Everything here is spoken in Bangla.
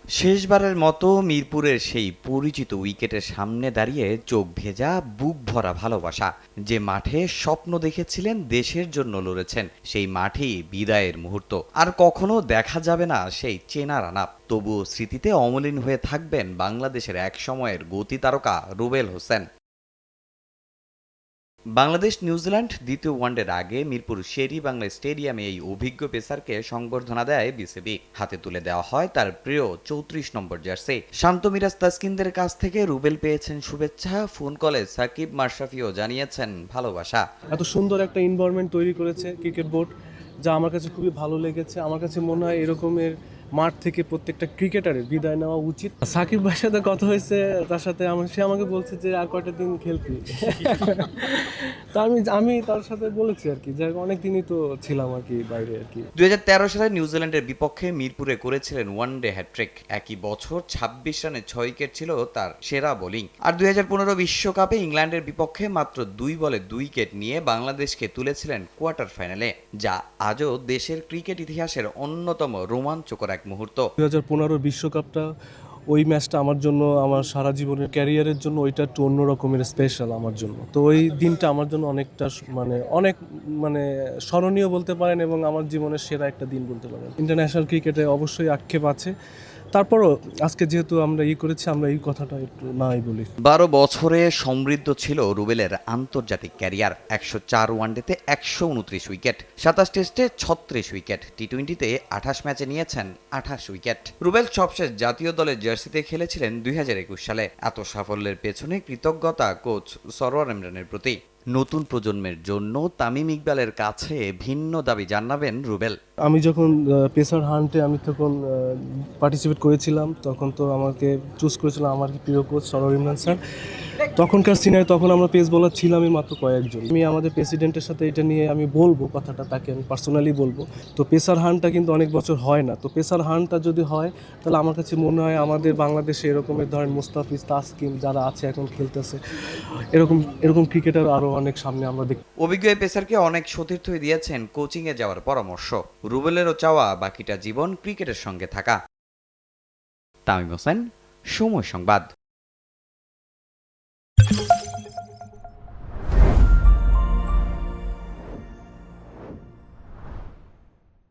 শেষবারের মতো মিরপুরের সেই পরিচিত উইকেটের সামনে দাঁড়িয়ে চোখ ভেজা বুক ভরা ভালোবাসা। যে মাঠে স্বপ্ন দেখেছিলেন, দেশের জন্য লড়েছেন, সেই মাঠেই বিদায়ের মুহূর্ত। আর কখনো দেখা যাবে না সেই চেনা রানা। তবুও স্মৃতিতে অমলিন হয়ে থাকবেন বাংলাদেশের এক সময়ের গতি তারকা রুবেল হোসেন। বাংলাদেশ নিউজিল্যান্ড দ্বিতীয় ওয়ানডের আগে মিরপুর শেরি বাংলা স্টেডিয়ামে এই অভিজ্ঞ পেসারকে সংবর্ধনা দেয় বিসিবি। হাতে তুলে দেওয়া হয় তার প্রিয় 34 নম্বর জার্সি। শান্ত মিরাজ তাসকিনদের কাছ থেকে রুবেল পেয়েছেন শুভেচ্ছা। ফোন কলে সাকিব মাশরাফিও জানিয়েছেন ভালোবাসা। এত সুন্দর একটা এনভায়রনমেন্ট তৈরি করেছে ক্রিকেট বোর্ড, যা আমার কাছে খুবই ভালো লেগেছে। আমার কাছে মনে হয় এরকমের মাঠ থেকে প্রত্যেকটা ক্রিকেটারের বিদায় নেওয়া উচিত। সাকিব ভাইয়ের সাথে কথা হয়েছে, তার সাথে সে আমাকে বলছে যে আর কয়টা দিন খেলতি। তো আমি তার সাথে বলেছি আর কি, যে অনেক দিনই তো ছিলাম আর কি বাইরে আর কি। 2013 সালে নিউজিল্যান্ডের বিপক্ষে মিরপুরে করেছিলেন ওয়ানডে হ্যাটট্রিক। একই বছর 26 রানে 6 উইকেট ছিল তার সেরা বোলিং। আর 2015 বিশ্বকাপে ইংল্যান্ডের বিপক্ষে মাত্র 2 বলে 2 উইকেট নিয়ে বাংলাদেশকে তুলেছিলেন কোয়ার্টার ফাইনালে, যা আজও দেশের ক্রিকেট ইতিহাসের অন্যতম রোমাঞ্চকর এক মুহূর্ত। 2015 বিশ্বকাপটা, ওই ম্যাচটা আমার জন্য, আমার সারা জীবনের ক্যারিয়ারের জন্য ওইটা একটু অন্য রকমের স্পেশাল আমার জন্য। তো ওই দিনটা আমার জন্য অনেকটা অনেক স্মরণীয় বলতে পারেন, এবং আমার জীবনের সেরা একটা দিন বলতে পারেন। ইন্টারন্যাশনাল ক্রিকেটে অবশ্যই আক্ষেপ আছে, তারপরও আজকে যেহেতু আমরা করেছি, আমরা এই কথাটা একটু নাই বলি। 12 বছরে সমৃদ্ধ ছিল রুবেলের আন্তর্জাতিক ক্যারিয়ার। 104 ওয়ানডেতে 129 উইকেট, 27 টেস্টে 36 উইকেট, টি-20তে 28 ম্যাচে নিয়েছেন 28 উইকেট। রুবেল সবশেষ জাতীয় দলের জার্সিতে খেলেছিলেন 2021 সালে। এত সাফল্যের পেছনে কৃতজ্ঞতা কোচ সরওয়ার ইমরানের প্রতি। নতুন প্রজন্মের জন্য তামিম ইকবালের কাছে ভিন্ন দাবি জানাবেন রুবেল। আমি যখন পেসার হান্টে আমি তখন পার্টিসিপেট করেছিলাম, তখন তো আমাকে চুজ করেছিলাম আমার প্রিয় কোচ সরওয়ার ইমরান স্যার। তখনকার সিনিয়র, তখন আমরা পেস বোলার ছিলামই মাত্র কয়েকজন। আমি আমাদের প্রেসিডেন্টের সাথে এটা নিয়ে আমি বলবো কথাটা, তাকে আমি পার্সোনালি বলবো। তো পেসার হান্টটা কিন্তু অনেক বছর হয় না, তো পেসার হান্টটা যদি হয় তাহলে আমার কাছে মনে হয় আমাদের বাংলাদেশে এরকমের ধরেন মুস্তাফিজ, তাসকিন যারা আছে এখন খেলতেছে, এরকম এরকম ক্রিকেটার আরও অনেক সামনে আমরা দেখি। অভিজ্ঞ এই পেসারকে অনেক সতীর্থই দিয়েছেন কোচিংয়ে যাওয়ার পরামর্শ। রুবেলেরও চাওয়া বাকিটা জীবন ক্রিকেটের সঙ্গে থাকা। তামিম হোসেন, সময় সংবাদ।